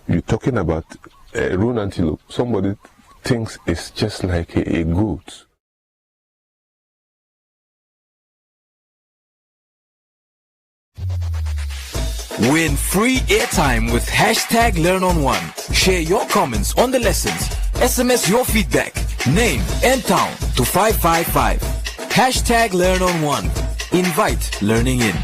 You're talking about a roan antelope. Somebody thinks it's just like a goat. Win free airtime with #LearnOn1. Share your comments on the lessons. SMS your feedback, name and town to 555. #LearnOn1. Invite learning in.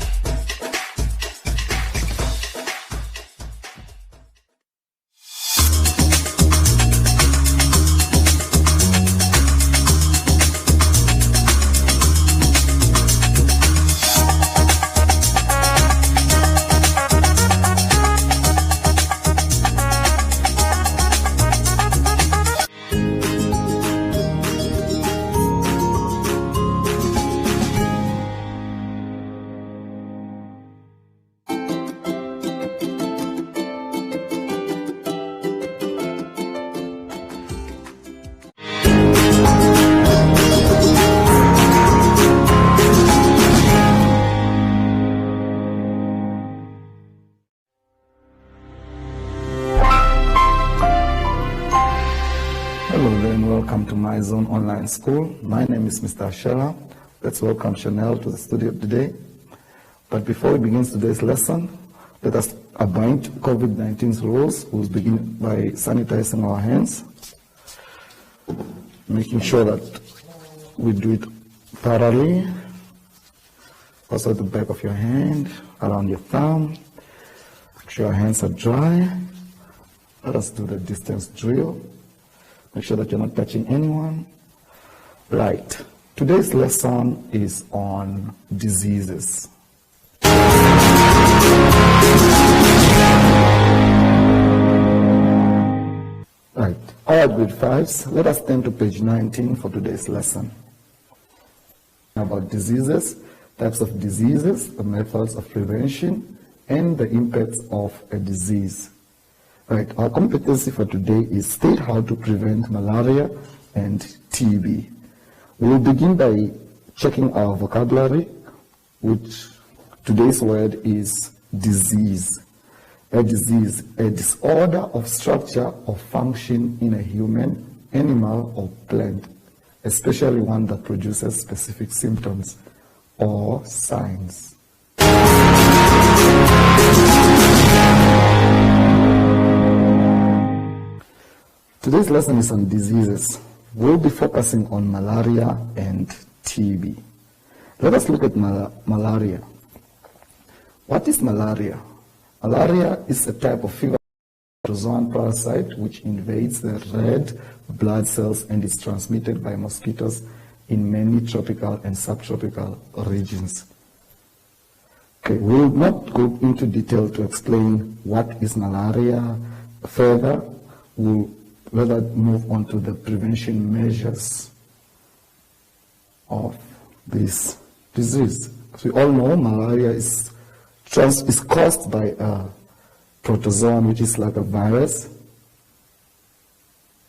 Welcome to My Zone Online School. My name is Mr. Ashela. Let's welcome Chanel to the studio today. But before we begin today's lesson, let us abide to COVID-19's rules. We'll begin by sanitizing our hands, making sure that we do it thoroughly. Also at the back of your hand, around your thumb. Make sure your hands are dry. Let us do the distance drill. Make sure that you're not touching anyone. Right. Today's lesson is on diseases. Right. All right, grade 5s. Let us turn to page 19 for today's lesson. About diseases, types of diseases, the methods of prevention, and the impacts of a disease. Right, our competency for today is state how to prevent malaria and TB. We will begin by checking our vocabulary, which today's word is disease. A disease, a disorder of structure or function in a human, animal, or plant, especially one that produces specific symptoms or signs. Today's lesson is on diseases. We'll be focusing on malaria and TB. Let us look at malaria. What is malaria? Malaria is a type of fever protozoan parasite which invades the red blood cells and is transmitted by mosquitoes in many tropical and subtropical regions. Okay, we'll not go into detail to explain what is malaria. Further, we'll rather move on to the prevention measures of this disease. As we all know, malaria is caused by a protozoan, which is like a virus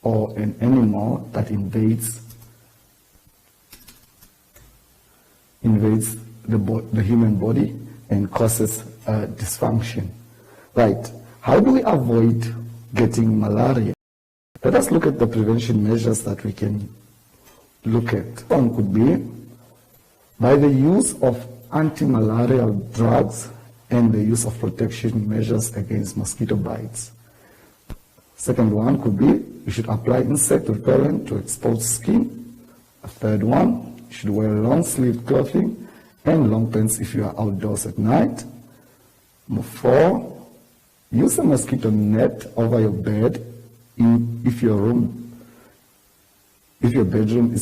or an animal that invades the human body and causes dysfunction. Right. How do we avoid getting malaria? Let us look at the prevention measures that we can look at. One could be by the use of anti-malarial drugs and the use of protection measures against mosquito bites. Second one could be you should apply insect repellent to exposed skin. A third one, you should wear long-sleeved clothing and long pants if you are outdoors at night. Number 4, use a mosquito net over your bed if your bedroom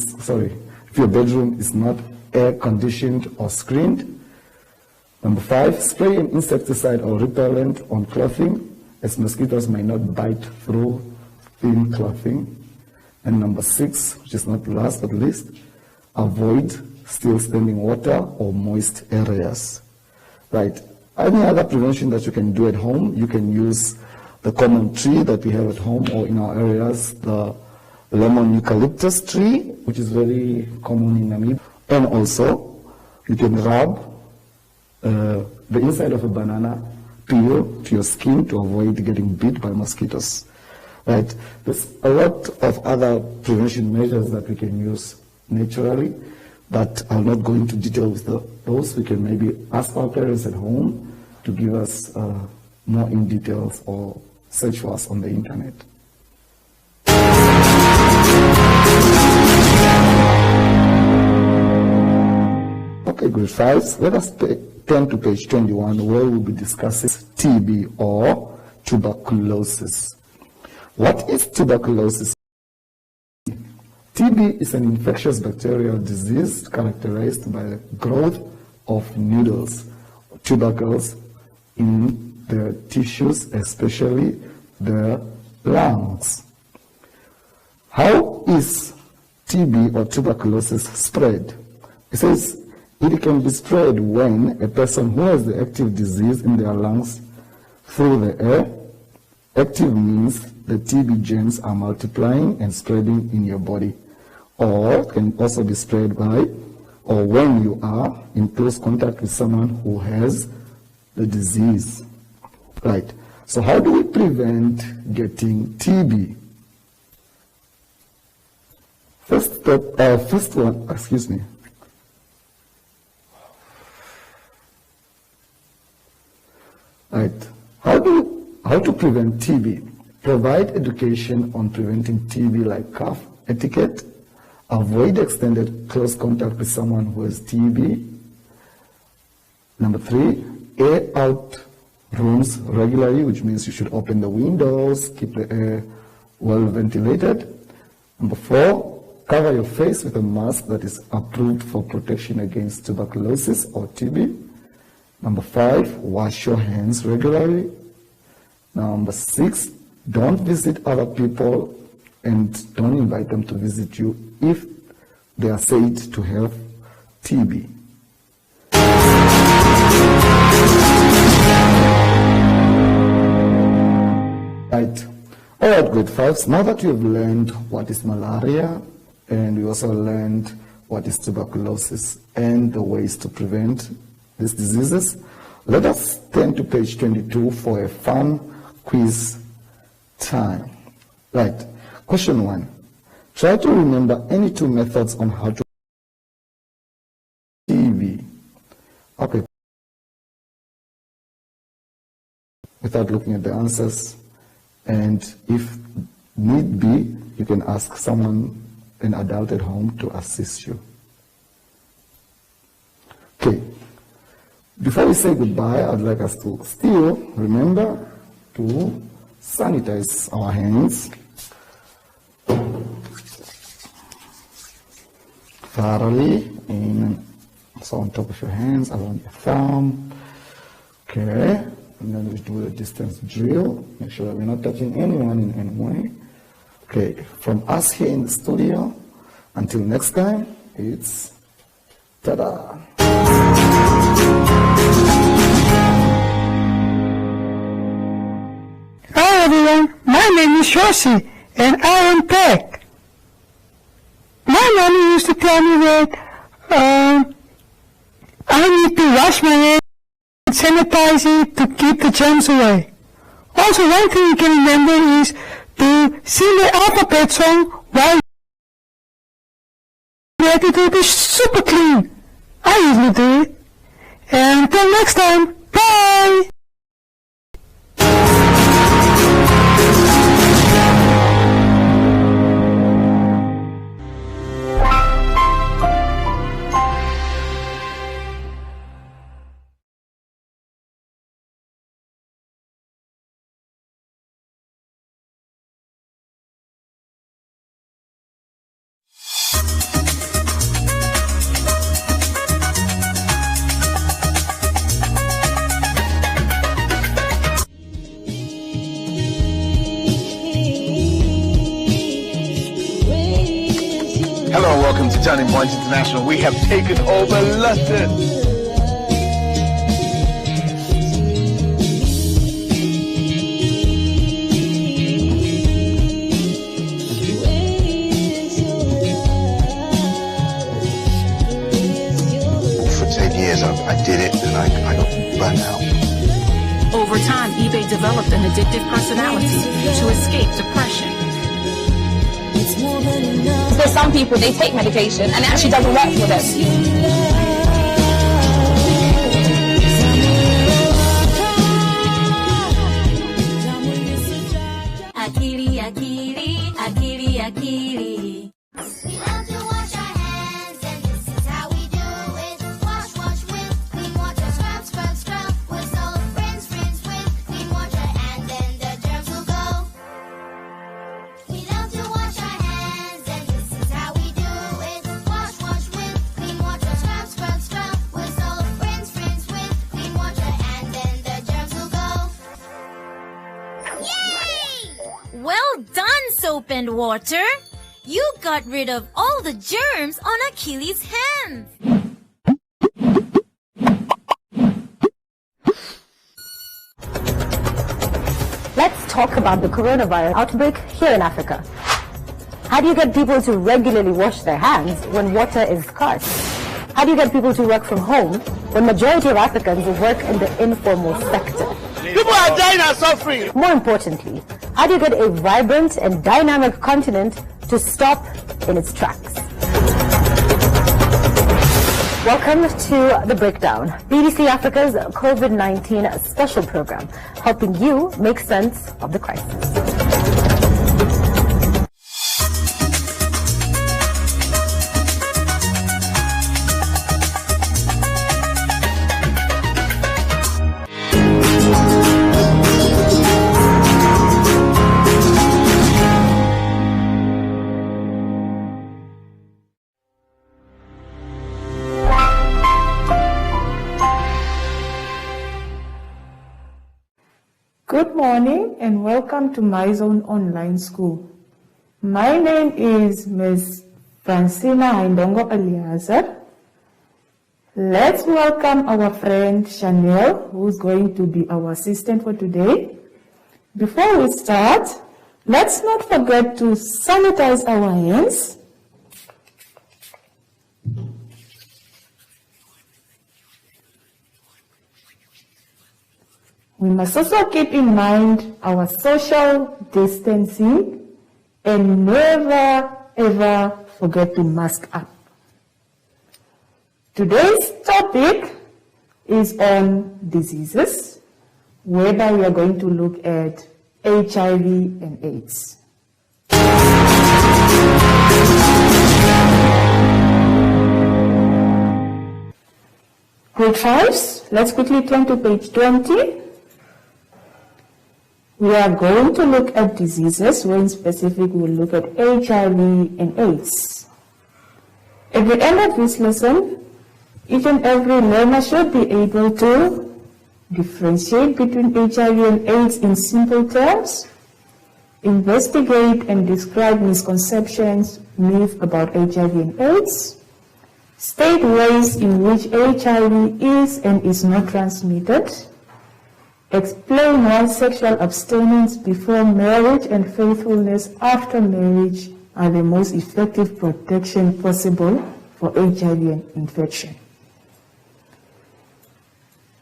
is not air conditioned or screened. Number 5, spray an insecticide or repellent on clothing, as mosquitoes may not bite through thin clothing. And number 6, which is not last but least, avoid still standing water or moist areas. Right. Any other prevention that you can do at home, you can use the common tree that we have at home or in our areas, the lemon eucalyptus tree, which is very common in Namibia. And also, you can rub the inside of a banana peel to your skin to avoid getting bit by mosquitoes. Right? There's a lot of other prevention measures that we can use naturally, but I'll not go into detail with those. We can maybe ask our parents at home to give us more in details or search for us on the internet. Okay, grade 5, let us turn to page 21 where we'll be discussing TB or tuberculosis. What is tuberculosis? TB is an infectious bacterial disease characterized by the growth of needles, tubercles, in the tissues, especially the lungs. How is TB or tuberculosis spread? It says it can be spread when a person who has the active disease in their lungs through the air. Active means the TB germs are multiplying and spreading in your body, or can also be spread by or when you are in close contact with someone who has the disease. Right. So how do we prevent getting TB? First one, excuse me. Right. How to prevent TB? Provide education on preventing TB like cough etiquette. Avoid extended close contact with someone who has TB. Number 3, air out rooms regularly, which means you should open the windows, keep the air well ventilated. Number 4, cover your face with a mask that is approved for protection against tuberculosis or TB. Number 5, wash your hands regularly. Number 6, don't visit other people and don't invite them to visit you if they are said to have TB. Right. All right, grade 5. Now that you've learned what is malaria, and we also learned what is tuberculosis and the ways to prevent these diseases, let us turn to page 22 for a fun quiz time. Right. Question 1. Try to remember any 2 methods on how to TB. Okay. Without looking at the answers, and if need be, you can ask someone, an adult at home, to assist you. Okay. Before we say goodbye, I'd like us to still remember to sanitize our hands thoroughly, so on top of your hands, around your thumb. Okay, and then we do the distance drill. Make sure that we're not touching anyone in any way. Okay, from us here in the studio, until next time, it's ta-da! Hi everyone, my name is Josie and I am Tech. My mommy used to tell me that I need to wash my hands and sanitize it to keep the germs away. Also, one thing you can remember is to sing the alphabet song while you have to do this super clean. I usually do it. And until next time, bye! Hello and welcome to Turning Point International. We have taken over London. For 10 years I did it and I got burnt out. Over an addictive personality to escape depression. For some people, they take medication and it actually doesn't work for them. Akili, akili, akili, akili. We love to wash our hands, and this is how we do it. Wash, wash with clean water, scrub, scrub, scrub with soap. Rinse, rinse with clean water, and then the germs will go. We love to wash our hands, and this is how we do it. Wash, wash with clean water, scrub, scrub, scrub with soap. Rinse, rinse with clean water, and then the germs will go. Yay! Well done, soap and water. You got rid of all the germs on Achilles' hands. Let's talk about the coronavirus outbreak here in Africa. How do you get people to regularly wash their hands when water is scarce? How do you get people to work from home when majority of Africans work in the informal sector? People are dying and suffering. More importantly, how do you get a vibrant and dynamic continent to stop in its tracks? Welcome to The Breakdown, BBC Africa's COVID-19 special program, helping you make sense of the crisis. Good morning and welcome to My Zone Online School. My name is Ms. Francina Haindongo Eliazar. Let's welcome our friend Chanel, who's going to be our assistant for today. Before we start, let's not forget to sanitize our hands. We must also keep in mind our social distancing and never ever forget to mask up. Today's topic is on diseases, whereby we are going to look at HIV and AIDS. Grade 5s, let's quickly turn to page 20. We are going to look at diseases, where in specific we'll look at HIV and AIDS. At the end of this lesson, each and every learner should be able to differentiate between HIV and AIDS in simple terms, investigate and describe misconceptions, myths about HIV and AIDS, state ways in which HIV is and is not transmitted, explain why sexual abstinence before marriage and faithfulness after marriage are the most effective protection possible for HIV infection.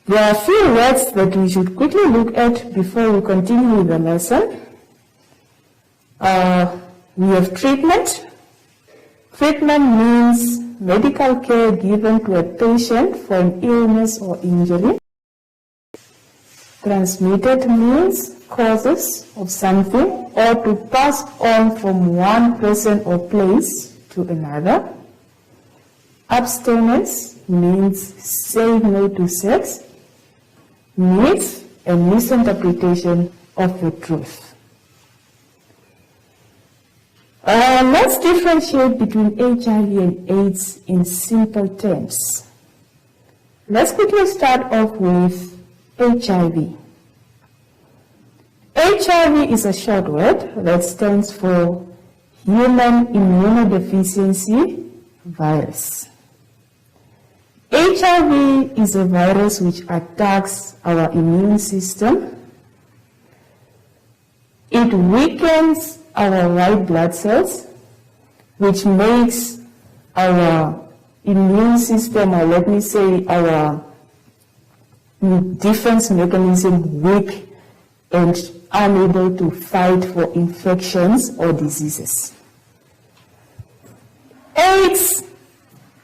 There are a few words that we should quickly look at before we continue with the lesson. We have treatment. Treatment means medical care given to a patient for an illness or injury. Transmitted means causes of something or to pass on from one person or place to another. Abstinence means saying no to sex. Myth and misinterpretation of the truth. Let's differentiate between HIV and AIDS in simple terms. Let's quickly start off with HIV. HIV is a short word that stands for Human Immunodeficiency Virus. HIV is a virus which attacks our immune system. It weakens our white blood cells, which makes our immune system, or let me say our defense mechanism, weak and unable to fight for infections or diseases. AIDS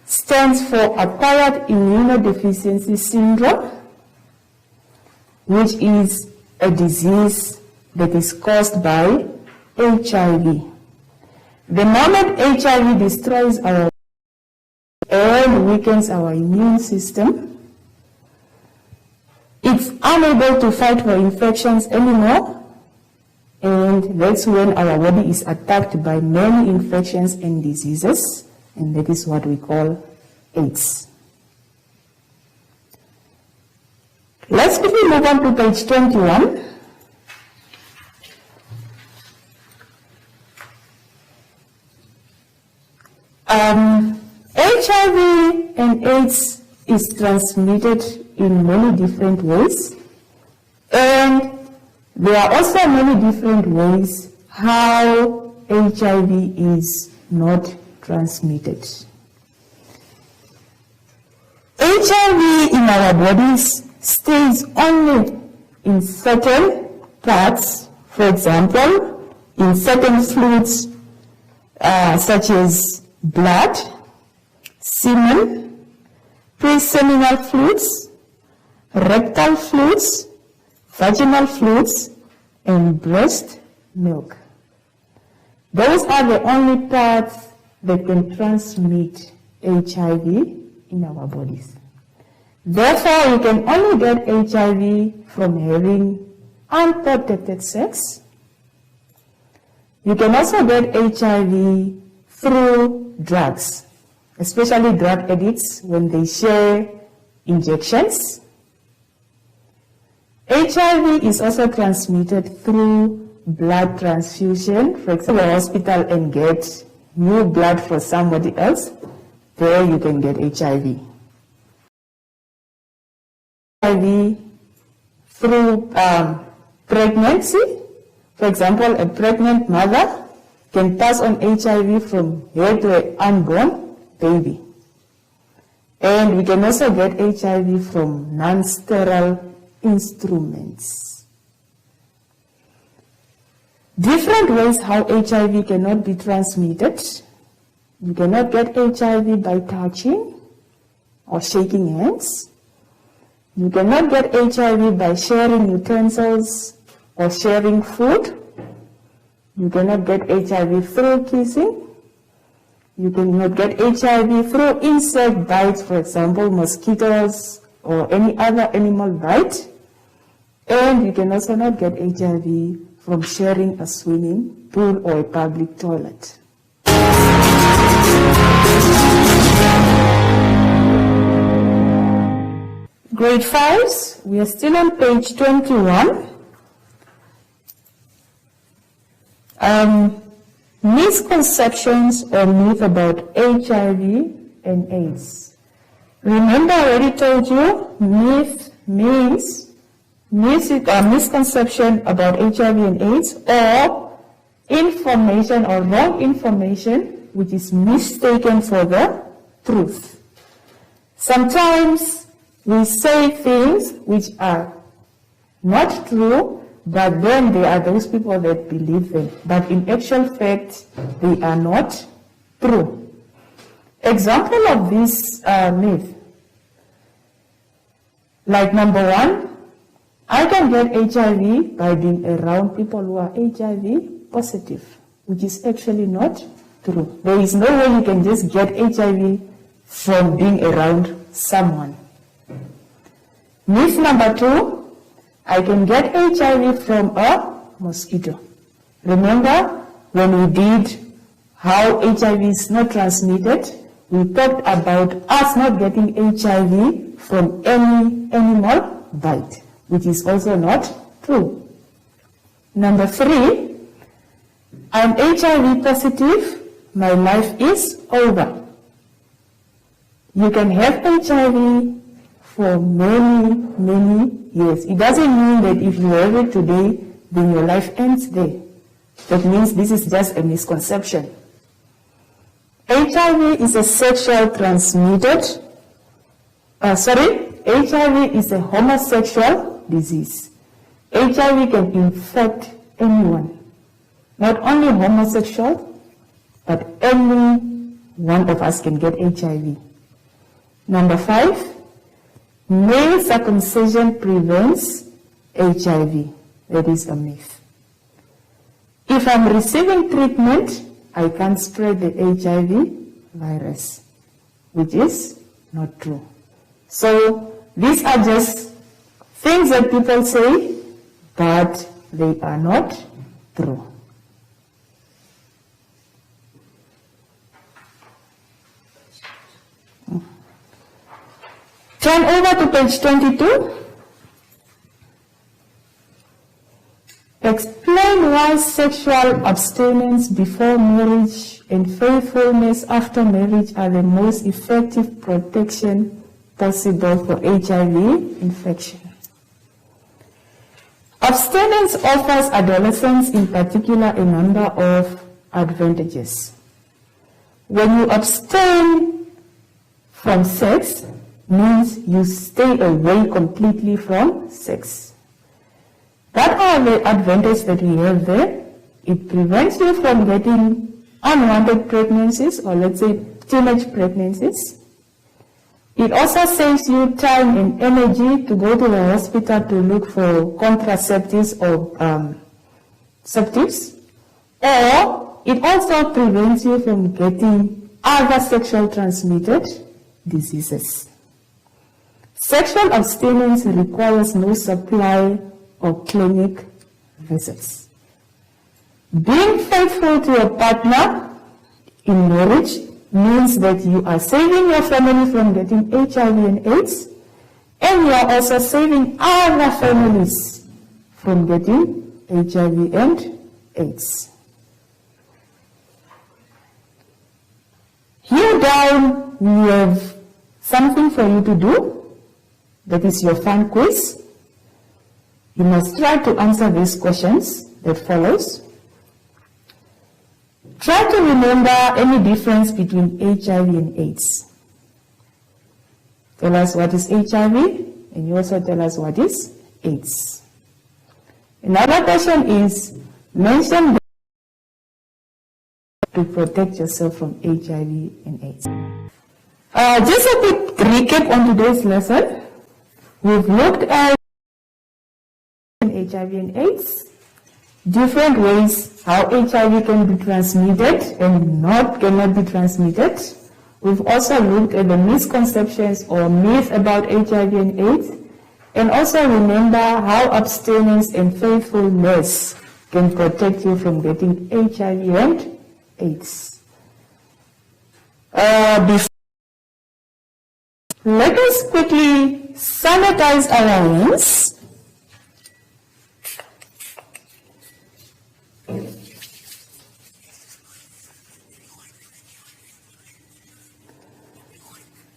stands for Acquired Immunodeficiency Syndrome, which is a disease that is caused by HIV. The moment HIV destroys our and weakens our immune system, it's unable to fight for infections anymore, and that's when our body is attacked by many infections and diseases, and that is what we call AIDS. Let's quickly move on to page 21. HIV and AIDS is transmitted in many different ways, and there are also many different ways how HIV is not transmitted. HIV in our bodies stays only in certain parts, for example, in certain fluids such as blood, semen, pre-seminal fluids, rectal fluids, vaginal fluids, and breast milk. Those are the only parts that can transmit HIV in our bodies. Therefore, you can only get HIV from having unprotected sex. You can also get HIV through drugs, especially drug addicts when they share injections. HIV is also transmitted through blood transfusion. For example, go to the hospital and get new blood for somebody else, there you can get HIV. HIV through pregnancy. For example, a pregnant mother can pass on HIV from her to an unborn baby. And we can also get HIV from non-sterile instruments. Different ways how HIV cannot be transmitted. You cannot get HIV by touching or shaking hands. You cannot get HIV by sharing utensils or sharing food. You cannot get HIV through kissing. You cannot get HIV through insect bites, for example, mosquitoes or any other animal bite. And you can also not get HIV from sharing a swimming pool or a public toilet. Grade 5s, we are still on page 21. Misconceptions or myth about HIV and AIDS. Remember, I already told you, myth means misconception about HIV and AIDS, or information or wrong information which is mistaken for the truth. Sometimes we say things which are not true, but then there are those people that believe them. But in actual fact, they are not true. Example of this myth. Like number 1, I can get HIV by being around people who are HIV positive, which is actually not true. There is no way you can just get HIV from being around someone. Myth number 2, I can get HIV from a mosquito. Remember when we did how HIV is not transmitted, we talked about us not getting HIV from any animal bite, which is also not true. Number 3, I'm HIV positive, my life is over. You can have HIV for many, many years. It doesn't mean that if you have it today, then your life ends there. That means this is just a misconception. HIV is a sexual transmitted, HIV is a homosexual disease. HIV can infect anyone, not only homosexual, but any one of us can get HIV. Number 5, male circumcision prevents HIV. That is a myth. If I'm receiving treatment, I can't spread the HIV virus, which is not true. So these are just things that people say, but they are not true. Turn over to page 22. Explain why sexual abstinence before marriage and faithfulness after marriage are the most effective protection possible for HIV infection. Abstinence offers adolescents in particular a number of advantages. When you abstain from sex, means you stay away completely from sex. That are the advantages that we have there. It prevents you from getting unwanted pregnancies, or let's say teenage pregnancies. It also saves you time and energy to go to the hospital to look for contraceptives or septives. Or it also prevents you from getting other sexual transmitted diseases. Sexual abstinence requires no supply of clinic visits. Being faithful to your partner in marriage means that you are saving your family from getting HIV and AIDS, and you are also saving other families from getting HIV and AIDS. Here down, we have something for you to do. That is your fun quiz. You must try to answer these questions that follows. Try to remember any difference between HIV and AIDS. Tell us what is HIV, and you also tell us what is AIDS. Another question is, mention the to protect yourself from HIV and AIDS. Just a quick recap on today's lesson. We've looked at HIV and AIDS, different ways how HIV can be transmitted and cannot be transmitted. We've also looked at the misconceptions or myths about HIV and AIDS, and also remember how abstinence and faithfulness can protect you from getting HIV and AIDS. Let us quickly sanitize our hands.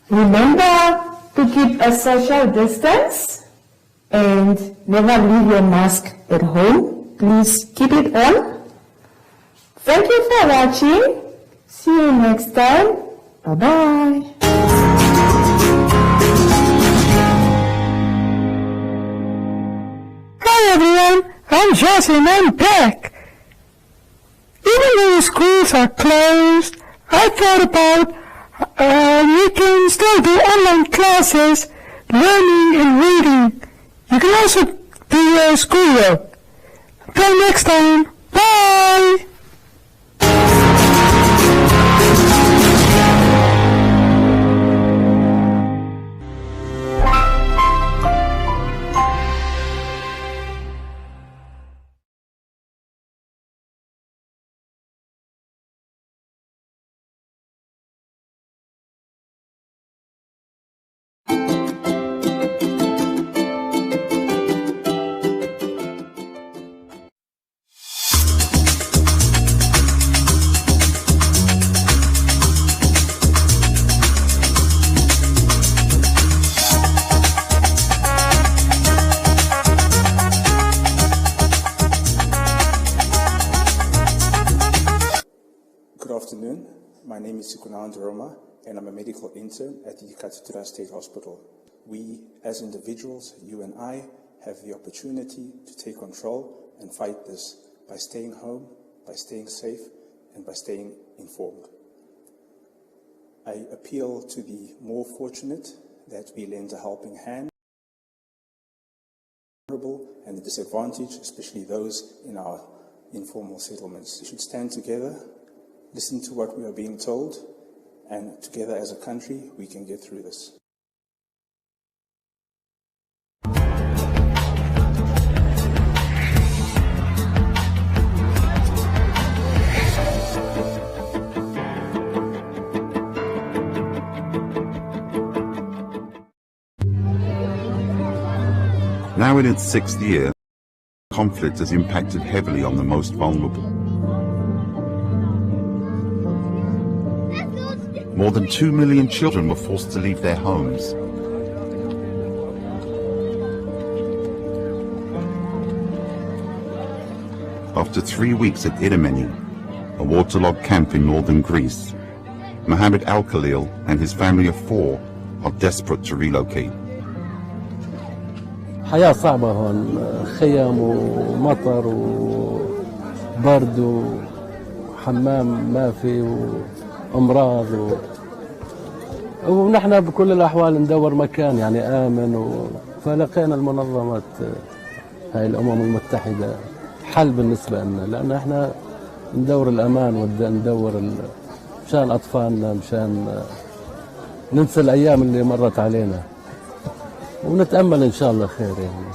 Remember to keep a social distance and never leave your mask at home. Please keep it on. Thank you for watching. See you next time. Bye-bye. Hi everyone, I'm Josie and I'm back. Even though the schools are closed, I thought about you can still do online classes, learning and reading. You can also do your schoolwork. Until next time, bye! My name is Roma, and I'm a medical intern at the Tuberculosis State Hospital. We, as individuals, you and I, have the opportunity to take control and fight this by staying home, by staying safe, and by staying informed. I appeal to the more fortunate that we lend a helping hand and the disadvantaged, especially those in our informal settlements. We should stand together, listen to what we are being told, and together as a country, we can get through this. Now in its 6th year, conflict has impacted heavily on the most vulnerable. More than 2 million children were forced to leave their homes. After 3 weeks at Idemeni, a waterlogged camp in northern Greece, Mohammed Al-Khalil and his family of 4 are desperate to relocate. حياة صعبة هون، خيم ومطر وبرد وحمام ما في وأمراض ونحن بكل الأحوال ندور مكان يعني آمن فلقينا المنظمات هاي الأمم المتحدة حل بالنسبة لنا، لأن احنا ندور الأمان وندور مشان أطفالنا، مشان ننسى الأيام اللي مرت علينا ونتأمل إن شاء الله خير يعني.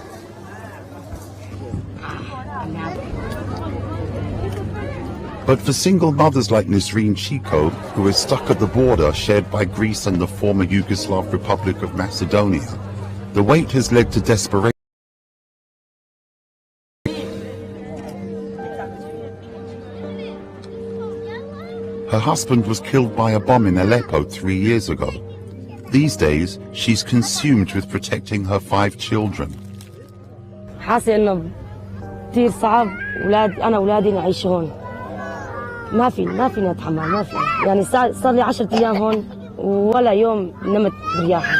But for single mothers like Nisreen Chico, who is stuck at the border shared by Greece and the former Yugoslav Republic of Macedonia, the wait has led to desperation. Her husband was killed by a bomb in Aleppo 3 years ago. These days, she's consumed with protecting her 5 children. حاسة إنه كثير صعب أنا أولادي نعيش هون. ما فيني أتحمل، ما في. يعني صار لي 10 أيام هون ولا يوم نمت برياحة.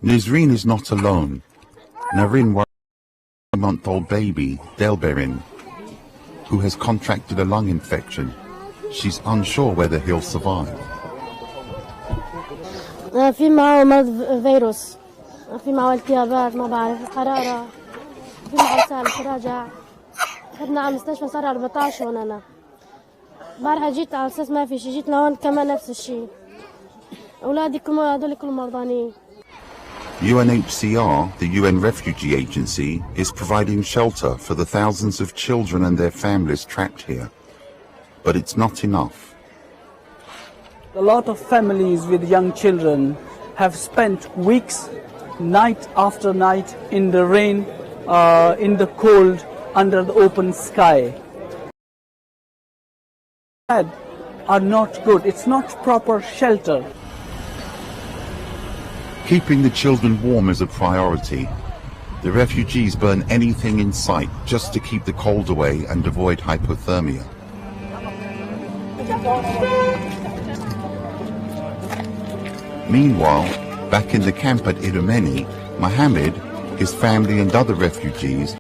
Nisreen is not alone. Narin, a 1-month-old baby, Delberin, who has contracted a lung infection. She's unsure whether he'll survive. في معه مرض فيروس، في معه التهابات، ما بعرف حرارة، في معه سالب تراجع. خدنا على المستشفى صار 14 هون أنا. امبارح جيت على أساس ما في شيء، جيت لهون كمان نفس الشيء. أولادي هذول كلهم مرضانين. UNHCR, the UN Refugee Agency, is providing shelter for the thousands of children and their families trapped here. But it's not enough. A lot of families with young children have spent weeks, night after night, in the rain, in the cold, under the open sky. Are not good. It's not proper shelter. Keeping the children warm is a priority. The refugees burn anything in sight just to keep the cold away and avoid hypothermia. Meanwhile, back in the camp at Idemeni, Mohammed, his family and other refugees